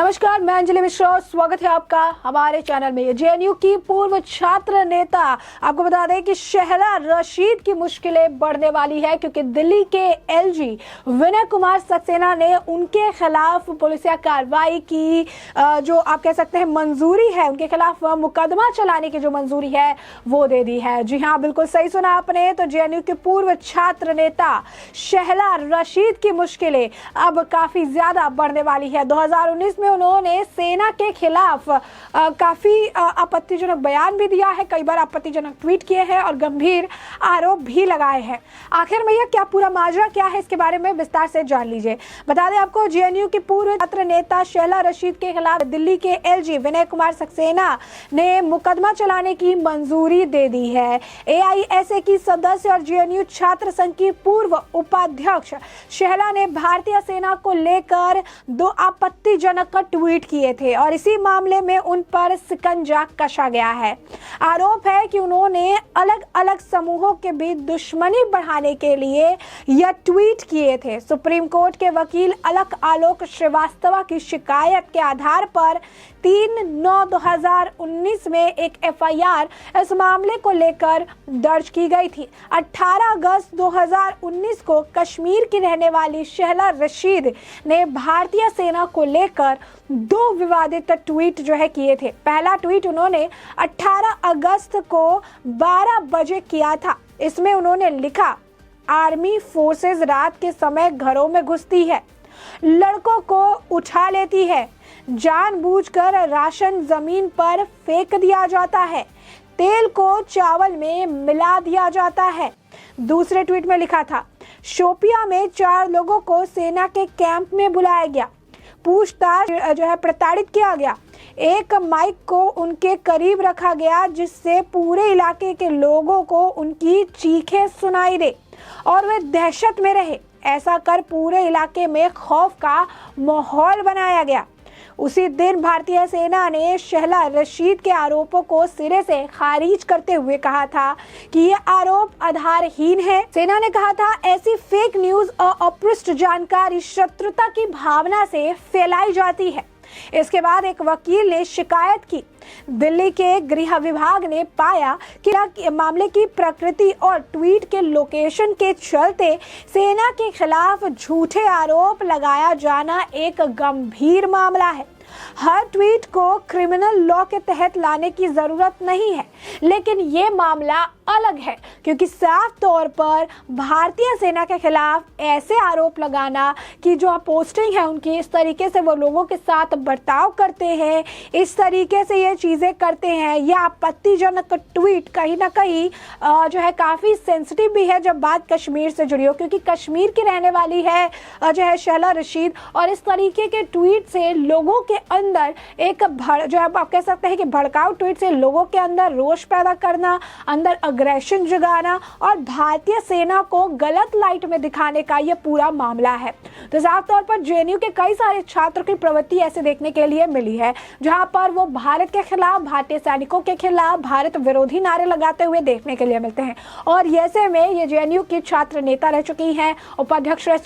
नमस्कार, मैं अंजलि मिश्रा। स्वागत है आपका हमारे चैनल में। जेएनयू की पूर्व छात्र नेता, आपको बता दें कि शहला रशीद की मुश्किलें बढ़ने वाली है, क्योंकि दिल्ली के एलजी विनय कुमार सक्सेना ने उनके खिलाफ पुलिसिया कार्रवाई की जो आप कह सकते हैं मंजूरी है, उनके खिलाफ मुकदमा चलाने की जो मंजूरी है वो दे दी है। जी हाँ, बिल्कुल सही सुना आपने। तो जेएनयू के पूर्व छात्र नेता शहला रशीद की मुश्किलें अब काफी ज्यादा बढ़ने वाली है। 2019 में उन्होंने सेना के खिलाफ काफी आपत्तिजनक बयान भी दिया है, कई बार आपत्तिजनक ट्वीट किए हैं और गंभीर आरोप भी लगाए हैं। आखिर में यह क्या पूरा माजरा क्या है, इसके बारे में विस्तार से जान लीजिए। बता दें आपको, जेएनयू के पूर्व छात्र नेता शहला रशीद के खिलाफ दिल्ली के एलजी विनय कुमार सक्सेना ने मुकदमा चलाने की मंजूरी दे दी है। एआईएसए की सदस्य और जेएनयू छात्र संघ की पूर्व उपाध्यक्ष शहला ने भारतीय सेना को लेकर दो आपत्तिजनक ट्वीट किए थे और इसी मामले में उन पर शिकंजा कसा गया है। आरोप है कि उन्होंने अलग अलग समूहों के बीच दुश्मनी बढ़ाने के लिए यह ट्वीट किए थे। सुप्रीम कोर्ट के वकील अलक आलोक श्रीवास्तव की शिकायत के आधार पर 3/9/2019 में एक एफआईआर इस मामले को लेकर दर्ज की गई थी। 18 अगस्त 2019 को कश्मीर की रहने वाली शहला रशीद ने भारतीय सेना को लेकर दो विवादित ट्वीट जो है किए थे। पहला ट्वीट उन्होंने 18 अगस्त को 12 बजे किया था। इसमें उन्होंने लिखा, आर्मी फोर्सेस रात के समय घरों में घुसती है, लड़कों को उठा लेती है, जानबूझकर राशन जमीन पर फेंक दिया जाता है, तेल को चावल में मिला दिया जाता है। दूसरे ट्वीट में लिखा था, शोपिया में 4 लोगों को सेना के कैंप में बुलाया गया, पूछताछ जो है प्रताड़ित किया गया, एक माइक को उनके करीब रखा गया जिससे पूरे इलाके के लोगों को उनकी चीखें सुनाई दे और वे दहशत में रहे। ऐसा कर पूरे इलाके में खौफ का माहौल बनाया गया। उसी दिन भारतीय सेना ने शहला रशीद के आरोपों को सिरे से खारिज करते हुए कहा था कि ये आरोप आधारहीन है। सेना ने कहा था, ऐसी फेक न्यूज और अपृष्ट जानकारी शत्रुता की भावना से फैलाई जाती है। इसके बाद एक वकील ने शिकायत की। दिल्ली के गृह विभाग ने पाया कि मामले की प्रकृति और ट्वीट के लोकेशन के चलते सेना के खिलाफ झूठे आरोप लगाया जाना एक गंभीर मामला है। हर ट्वीट को क्रिमिनल लॉ के तहत लाने की जरूरत नहीं है, लेकिन ये मामला अलग है, क्योंकि साफ तौर पर भारतीय सेना के खिलाफ ऐसे आरोप लगाना कि जो पोस्टिंग है उनकी, इस तरीके से वो लोगों के साथ बर्ताव करते हैं, इस तरीके से ये चीज़ें करते हैं, यह आपत्तिजनक ट्वीट कहीं ना कहीं जो है काफ़ी सेंसिटिव भी है जब बात कश्मीर से जुड़ी हो, क्योंकि कश्मीर की रहने वाली है जो है शहला रशीद। और इस तरीके के ट्वीट से लोगों के अंदर एक जो है आप कह सकते हैं कि भड़काऊ ट्वीट से लोगों के अंदर रोष पैदा करना, अंदर अग्रेशन जगाना और भारतीय सेना को गलत लाइट में दिखाने का यह पूरा मामला है। तो साफ तौर पर जेएनयू के कई सारे छात्रों की प्रवृत्ति ऐसे देखने के लिए मिली है, जहां पर वो भारत के खिलाफ, भारतीय सैनिकों के खिलाफ भारत विरोधी नारे लगाते हुए देखने के लिए मिलते हैं। और ऐसे में ये जेएनयू की छात्र नेता रह चुकी हैं, उपाध्यक्ष रह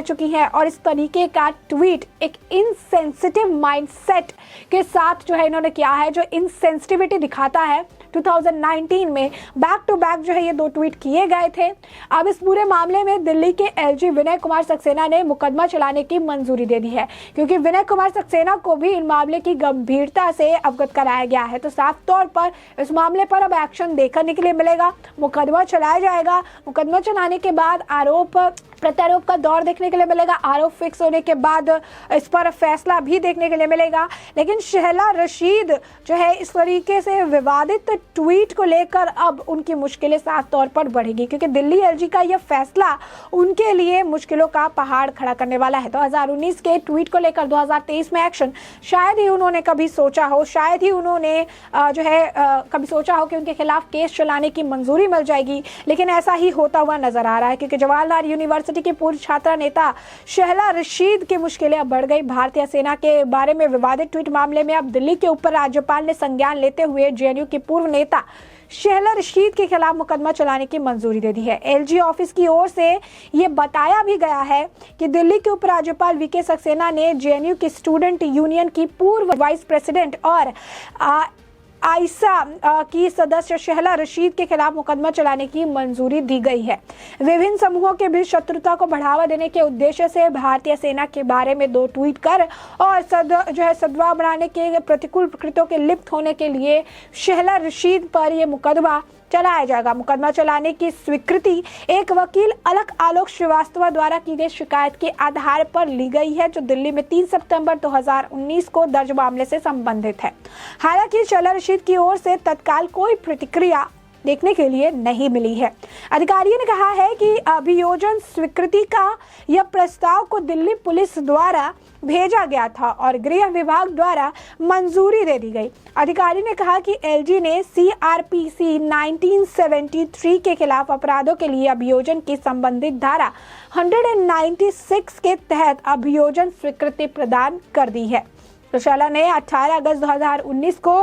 चुकी हैं, और इस तरीके का ट्वीट एक इनसेंसिटिव माइंडसेट के साथ जो है इन्होंने किया है, जो इनसेंसिटिविटी दिखाता है। 2019 में बैक टू बैक जो है ये 2 ट्वीट किए गए थे। अब इस पूरे मामले में दिल्ली के एलजी विनय कुमार सक्सेना ने मुकदमा चलाने की मंजूरी दे दी है, क्योंकि विनय कुमार सक्सेना को भी इन मामले की गंभीरता से अवगत कराया गया है। तो साफ तौर पर इस मामले पर अब एक्शन देखने के लिए मिलेगा, मुकदमा चलाया जाएगा। मुकदमा चलाने के बाद आरोप प्रत्यारोप का दौर देखने के लिए मिलेगा। आरोप फिक्स होने के बाद इस पर फैसला भी देखने के लिए मिलेगा। लेकिन शहला रशीद जो है इस तरीके से विवादित ट्वीट को लेकर अब उनकी मुश्किलें साफ तौर पर बढ़ेगी, क्योंकि दिल्ली एलजी का यह फैसला उनके लिए मुश्किलों का पहाड़ खड़ा करने वाला है। 2019 के ट्वीट को लेकर 2023 में एक्शन शायद ही उन्होंने कभी सोचा हो, शायद ही उन्होंने जो है कभी सोचा हो कि उनके खिलाफ केस चलाने की मंजूरी मिल जाएगी, लेकिन ऐसा ही होता हुआ नजर आ रहा है, क्योंकि जवाहरलाल यूनिवर्सिटी के पूर्व छात्रा नेता शहला रशीद की मुश्किलें अब बढ़ गई। भारतीय सेना के बारे में विवादित ट्वीट मामले में अब दिल्ली के ऊपर राज्यपाल ने संज्ञान लेते हुए जेएनयू के पूर्व नेता शेहला रशीद के खिलाफ मुकदमा चलाने की मंजूरी दे दी है। एलजी ऑफिस की ओर से ये बताया भी गया है कि दिल्ली के उपराज्यपाल वीके सक्सेना ने जेएनयू की स्टूडेंट यूनियन की पूर्व वाइस प्रेसिडेंट और आईसा की सदस्य शेहला रशीद के खिलाफ मुकदमा चलाने की मंजूरी दी गई है। विभिन्न समूहों के बीच शत्रुता को बढ़ावा देने के उद्देश्य से भारतीय सेना के बारे में 2 ट्वीट कर और सद्भाव बढ़ाने के प्रतिकूल कृत्यों के लिप्त होने के लिए शेहला रशीद पर यह मुकदमा चलाया जाएगा। मुकदमा चलाने की स्वीकृति एक वकील अलक आलोक श्रीवास्तव द्वारा की गई शिकायत के आधार पर ली गई है, जो दिल्ली में 3 सितंबर 2019 को दर्ज मामले से संबंधित है। हालांकि शेहला रशीद की ओर से तत्काल कोई प्रतिक्रिया देखने के लिए नहीं मिली है। अधिकारियों ने कहा है कि अभियोजन स्वीकृति का यह प्रस्ताव को दिल्ली पुलिस द्वारा भेजा गया था और गृह विभाग द्वारा मंजूरी दे दी गई। अधिकारी ने कहा कि एलजी ने सीआरपीसी 1973 के खिलाफ अपराधों के लिए अभियोजन की संबंधित धारा 196 के तहत अभियोजन स्वीकृति प्रदान कर दी है। शेहला ने 18 अगस्त 2019 को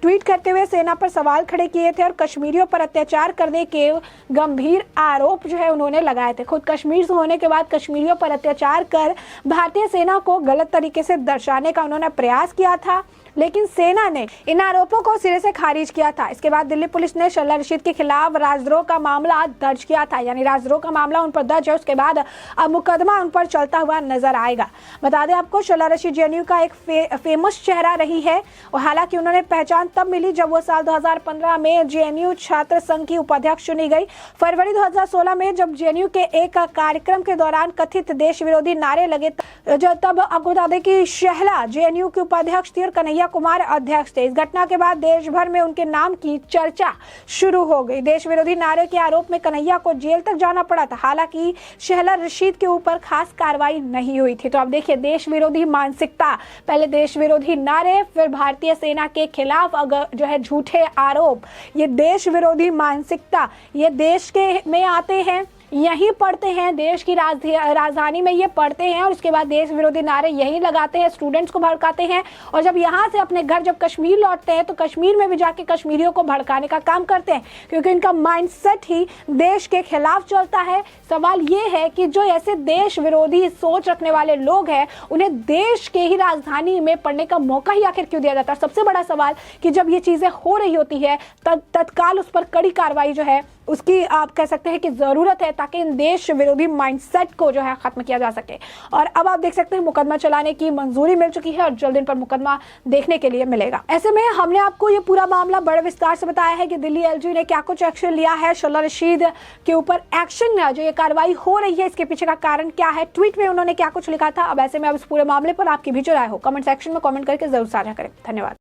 ट्वीट करते हुए सेना पर सवाल खड़े किए थे और कश्मीरियों पर अत्याचार करने के गंभीर आरोप उन्होंने लगाए थे। खुद कश्मीर से होने के बाद कश्मीरियों पर अत्याचार कर भारतीय सेना को गलत तरीके से दर्शाने का उन्होंने प्रयास किया था, लेकिन सेना ने इन आरोपों को सिरे से खारिज किया था। इसके बाद दिल्ली पुलिस ने शेहला रशीद के खिलाफ राजद्रोह का मामला दर्ज किया था, यानी राजद्रोह का मामला उन पर दर्ज है। उसके बाद अब मुकदमा उन पर चलता हुआ नजर आएगा। बता दें आपको, शेहला रशीद जेएनयू का एक फेमस चेहरा रही है और हालांकि उन्होंने पहचान तब मिली जब वो साल 2015 में जेएनयू छात्र संघ की उपाध्यक्ष चुनी गई। फरवरी 2016 में जब जेएनयू के एक कार्यक्रम के दौरान कथित देश विरोधी नारे लगे, तब आपको बता दें कि शेहला जेएनयू के उपाध्यक्ष थी और कन्हैया कुमार अध्यक्ष थे। इस घटना के बाद देश भर में उनके नाम की चर्चा शुरू हो गई। देश विरोधी नारे के आरोप में कन्हैया को जेल तक जाना पड़ा था। हालांकि शेहला रशीद के ऊपर खास कार्रवाई नहीं हुई थी। तो अब देखिए, देश विरोधी मानसिकता, पहले देश विरोधी नारे, फिर भारतीय सेना के खिलाफ झूठे आरोप, ये देश विरोधी मानसिकता ये देश के में आते हैं, यही पढ़ते हैं, देश की राजधानी में ये पढ़ते हैं और उसके बाद देश विरोधी नारे यही लगाते हैं, स्टूडेंट्स को भड़काते हैं और जब यहाँ से अपने घर जब कश्मीर लौटते हैं तो कश्मीर में भी जाके कश्मीरियों को भड़काने का काम करते हैं, क्योंकि इनका माइंडसेट ही देश के खिलाफ चलता है। सवाल ये है कि जो ऐसे देश विरोधी सोच रखने वाले लोग हैं, उन्हें देश के ही राजधानी में पढ़ने का मौका ही आखिर क्यों दिया जाता है? सबसे बड़ा सवाल कि जब ये चीजें हो रही होती है तत्काल उस पर कड़ी कार्रवाई उसकी आप कह सकते हैं कि जरूरत है, ताकि इन देश विरोधी माइंडसेट को खत्म किया जा सके। और अब आप देख सकते हैं मुकदमा चलाने की मंजूरी मिल चुकी है और जल्द इन पर मुकदमा देखने के लिए मिलेगा। ऐसे में हमने आपको ये पूरा मामला बड़े विस्तार से बताया है कि दिल्ली एलजी ने क्या कुछ एक्शन लिया है, शेहला रशीद के ऊपर एक्शन जो ये कार्रवाई हो रही है, इसके पीछे का कारण क्या है, ट्वीट में उन्होंने क्या कुछ लिखा था। अब ऐसे में अब इस पूरे मामले पर आपकी भी जो राय हो, कमेंट सेक्शन में कमेंट करके जरूर साझा करें। धन्यवाद।